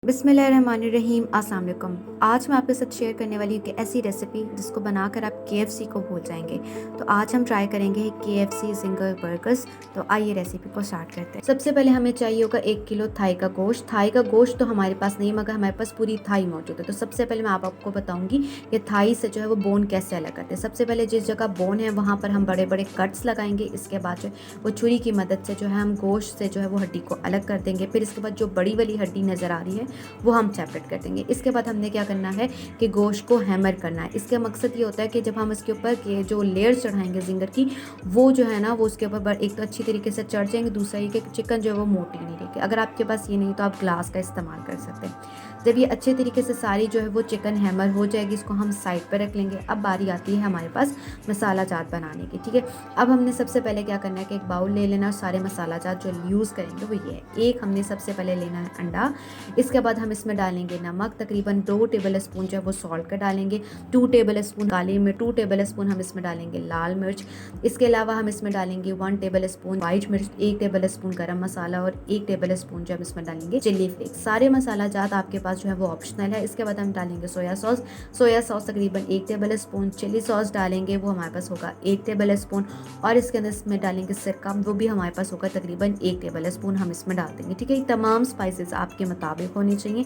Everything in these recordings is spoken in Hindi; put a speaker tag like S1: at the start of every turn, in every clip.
S1: बिस्मिल्लाहिर्रहमानिर्रहीम। अस्सलाम वालेकुम। आज मैं आपके साथ शेयर करने वाली हूँ कि ऐसी रेसिपी जिसको बनाकर आप केएफसी को भूल जाएंगे। तो आज हम ट्राई करेंगे केएफसी जिंगर बर्गर्स। तो आइए रेसिपी को स्टार्ट करते हैं। सबसे पहले हमें चाहिए होगा 1 किलो थाई का गोश्त। थाई का गोश्त तो हमारे पास नहीं, मगर हमारे पास पूरी थाई मौजूद है। तो सबसे पहले मैं आपको बताऊंगी कि थाई से जो है वो बोन कैसे अलग करते हैं। सबसे पहले जिस जगह बोन है वहाँ पर हम बड़े बड़े कट्स लगाएंगे। इसके बाद जो वो छुरी की मदद से जो है हम गोश्त से जो है वो हड्डी को अलग कर देंगे। फिर इसके बाद जो बड़ी वाली हड्डी नज़र आ रही है वो हम सेपरेट कर देंगे। इसके बाद हमने क्या करना है कि गोश्त को हैमर करना है। इसका मकसद ये होता है कि जब हम इसके ऊपर के जो लेयर्स चढ़ाएंगे जिंगर की, वो जो है ना वो उसके ऊपर एक तो अच्छी तरीके से चढ़ जाएंगे, दूसरा ये कि चिकन जो है वो मोटी नहीं रहेगी। अगर आपके पास ये नहीं तो आप ग्लास का इस्तेमाल कर सकते हैं। जब ये अच्छे तरीके से सारी जो है वो चिकन हैमर हो जाएगी, इसको हम साइड पर रख लेंगे। अब बारी आती है हमारे पास मसाला जात बनाने की। ठीक है, अब हमने सबसे पहले क्या करना है कि एक बाउल ले लेना और सारे मसाला जात जो यूज़ करेंगे वो ये है। एक हमने सबसे पहले लेना है अंडा। इसके बाद हम इसमें डालेंगे नमक, तकरीबन 2 टेबल स्पून जो है वो सॉल्ट का डालेंगे, 2 टेबल स्पून काली मिर्च, 2 टेबल स्पून हम इसमें डालेंगे लाल मिर्च। इसके अलावा हम इसमें डालेंगे 1 टेबल स्पून वाइट मिर्च, 1 टेबल स्पून गरम मसाला और 1 टेबल स्पून जो हम इसमें डालेंगे चिल्ली फ्लेक्स। सारे मसाला जात आपके पास जो है वो ऑप्शनल है। इसके बाद हम डालेंगे सोया सॉस। सोया सॉस तकरीबन 1 टेबल स्पून, चिली सॉस डालेंगे वो हमारे पास होगा 1 टेबल स्पून, और इसके अंदर इसमें डालेंगे सिरका, वो भी हमारे पास होगा तकरीबन 1 टेबल स्पून हम इसमें डाल देंगे। ठीक है, तमाम स्पाइसेस आपके मुताबिक होनी चाहिए।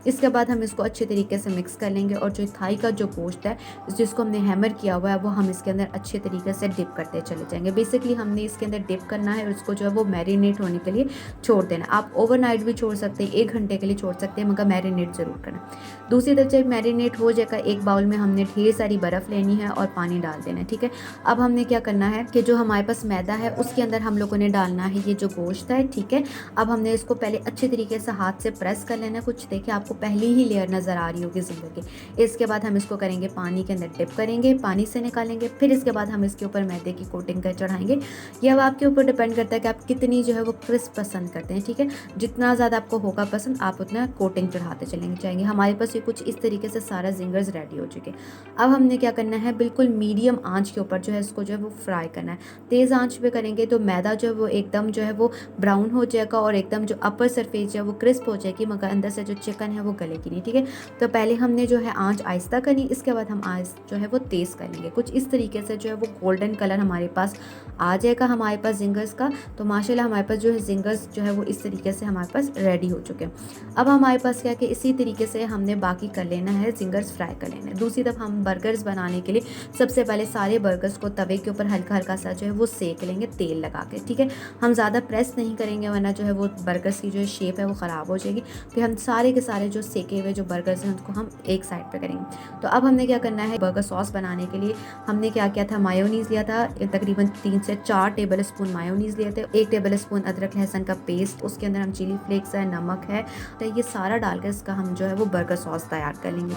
S1: इसके बाद हम इसको अच्छे तरीके से मिक्स कर लेंगे और जो थाई का जो गोश्त है जिसको हमने हैमर किया हुआ है वो हम इसके अंदर अच्छे तरीके से डिप करते चले जाएंगे। बेसिकली हमने इसके अंदर डिप करना है और इसको जो है वो मैरिनेट होने के लिए छोड़ देना। आप ओवरनाइट भी छोड़ सकते हैं, 1 घंटे के लिए छोड़ सकते हैं, मगर मैरिनेट ज़रूर करना। दूसरी तरफ जब मैरिनेट हो जाएगा, एक बाउल में हमने ढेर सारी बर्फ़ लेनी है और पानी डाल देना है। ठीक है, अब हमने क्या करना है कि जो हमारे पास मैदा है उसके अंदर हम लोगों ने डालना है ये जो गोश्त है। ठीक है, अब हमने इसको पहले अच्छे तरीके से हाथ से प्रेस कर लेना है। कुछ देखिए आपको पहली ही लेयर नज़र आ रही होगी जिंगर की। इसके बाद हम इसको करेंगे पानी के अंदर डिप करेंगे, पानी से निकालेंगे। फिर इसके बाद हम इसके ऊपर मैदे की कोटिंग कर चढ़ाएंगे। ये अब आपके ऊपर डिपेंड करता है कि आप कितनी जो है वो क्रिस्प पसंद करते हैं। ठीक है, जितना ज़्यादा आपको होगा पसंद आप उतना कोटिंग चढ़ाते चलेंगे जाएंगे। हमारे पास ये कुछ इस तरीके से सारा जिंगर्स रेडी हो चुके। अब हमने क्या करना है, बिल्कुल मीडियम आंच के ऊपर जो है इसको जो है वो फ्राई करना है। तेज़ आंच पे करेंगे तो मैदा जो है वो एकदम जो है वो ब्राउन हो जाएगा और एकदम जो अपर सरफेस है वो क्रिस्प हो जाएगी, मगर अंदर से जो चिकन है वो गलेगी नहीं। ठीक है, तो पहले हमने जो है आंच आहिस्ता करनी, इसके बाद हम आंच जो है वो तेज़ करेंगे। कुछ इस तरीके से जो है वो गोल्डन कलर हमारे पास आ जाएगा हमारे पास जिंगर्स का। तो माशाल्लाह हमारे पास जो है जिंगर्स जो है वो इस तरीके से हमारे पास रेडी हो चुके हैं। अब हमारे पास क्या कि इसी तरीके से हमने बाकी कर लेना है, जिंगर्स फ्राई कर लेना है। दूसरी तरफ हम बर्गर्स बनाने के लिए सबसे पहले सारे बर्गर्स को तवे के ऊपर हल्का हल्का सा जो है वो सेक लेंगे तेल लगा के। ठीक है, हम ज़्यादा प्रेस नहीं करेंगे वरना जो है वो बर्गर्स की जो शेप है वो ख़राब हो जाएगी। फिर हम सारे के सारे जो सेके हुए जो बर्गर्स हैं उनको हम एक साइड पे करेंगे। तो अब हमने क्या करना है, बर्गर सॉस बनाने के लिए हमने क्या किया था, मायोनीज़ लिया था, तकरीबन 3 से 4 टेबल स्पून मायोनीज़ लिए थे, 1 टेबल स्पून अदरक लहसुन का पेस्ट, उसके अंदर हम चिली फ्लेक्स है, नमक है, तो ये सारा डालकर इसका हम जो है वो बर्गर सॉस तैयार कर लेंगे।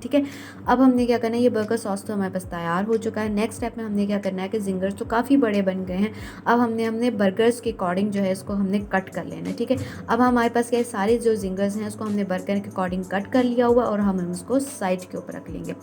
S1: ठीक है, अब हमने क्या करना है, ये बर्गर सॉस तो हमारे पास तैयार हो चुका है। नेक्स्ट स्टेप में हमने क्या करना है कि जिंगर्स तो काफ़ी बड़े बन गए हैं। अब हमने बर्गर्स के अकॉर्डिंग जो है इसको हमने कट कर लेना है। ठीक है, अब हमारे पास क्या है, सारे जो जिंगर्स हैं उसको हमने बर्गर के अकॉर्डिंग कट कर लिया हुआ और हम उसको साइड के ऊपर रख लेंगे।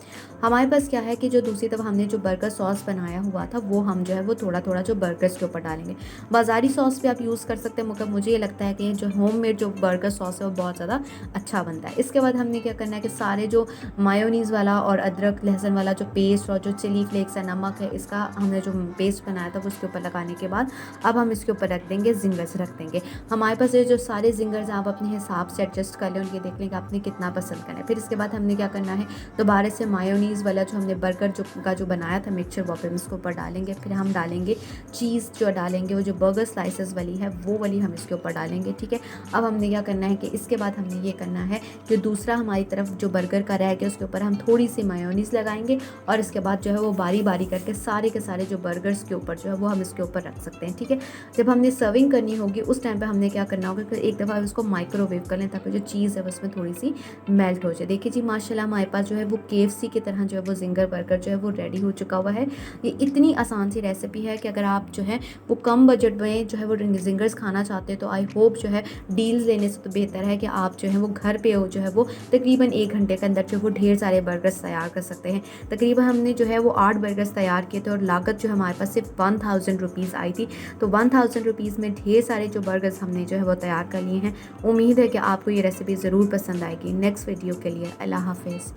S1: हमारे पास क्या है कि जो दूसरी तरफ हमने जो बर्गर सॉस बनाया हुआ था वो हम जो है वो थोड़ा थोड़ा जो बर्गर्स के ऊपर डालेंगे। बाज़ारी सॉस भी आप यूज़ कर सकते हैं, मगर मुझे ये लगता है कि जो होममेड जो बर्गर सॉस है वो बहुत ज़्यादा अच्छा बनता है। इसके बाद हमने क्या करना है कि सारे जो मायोनीज़ वाला और अदरक लहसुन वाला जो पेस्ट और जो चिली फ्लेक्स है, नमक है, इसका हमने जो पेस्ट बनाया था वो उसके ऊपर लगाने के बाद अब हम इसके ऊपर रख देंगे, जिंगर्स रख देंगे। हमारे पास ये जो सारे जिंगर्स हैं आप अपने हिसाब से एडजस्ट कर लें और ये देख लें कि आपने कितना पसंद करना है। फिर इसके बाद हमने क्या करना है, दोबारा से मायोनीज़ वाला जो हमने बर्गर जो बनाया था मिक्सचर वो हम इसके ऊपर डालेंगे। फिर हम डालेंगे चीज़, जो डालेंगे वो जो बर्गर स्लाइसेस वाली है वो वाली हम इसके ऊपर डालेंगे। ठीक है, अब हमने क्या करना है कि इसके बाद हमने ये करना है, जो दूसरा हमारी तरफ जो बर्गर का रह गया उसके ऊपर हम थोड़ी सी मायोनीज़ लगाएंगे और इसके बाद जो है वो बारी बारी करके सारे के सारे जो बर्गर्स के ऊपर जो है वो हम इसके ऊपर रख सकते हैं। ठीक है, जब हमने सर्विंग करनी होगी उस टाइम पे हमने क्या करना होगा कि एक दफ़ा इसको माइक्रोवेव कर लें ताकि जो चीज़ है उसमें थोड़ी सी मेल्ट हो जाए। देखिए जी माशाल्लाह हमारे पास जो है वो केएफसी की तरह जो है वो जिंगर बर्गर जो है वो रेडी हो चुका हुआ है। ये इतनी आसान सी रेसिपी है कि अगर आप जो है वो कम बजट में जो है वो जिंगर्स खाना चाहते हैं तो आई होप जो है डील्स लेने से तो बेहतर है कि आप जो है वो घर पे हो जो है वो तकरीबन 1 घंटे के अंदर जो वो ढेर सारे बर्गर बर्गर्स तैयार कर सकते हैं। तकरीबन हमने जो है वो 8 बर्गर्स तैयार किए थे और लागत जो हमारे पास सिर्फ 1000 रुपीज़ आई थी। तो 1000 रुपीज़ में ढेर सारे जो बर्गर्स हमने जो है वो तैयार कर लिए हैं। उम्मीद है कि आपको ये रेसिपी ज़रूर पसंद आएगी। नेक्स्ट वीडियो के लिए अल्लाह हाफिज़।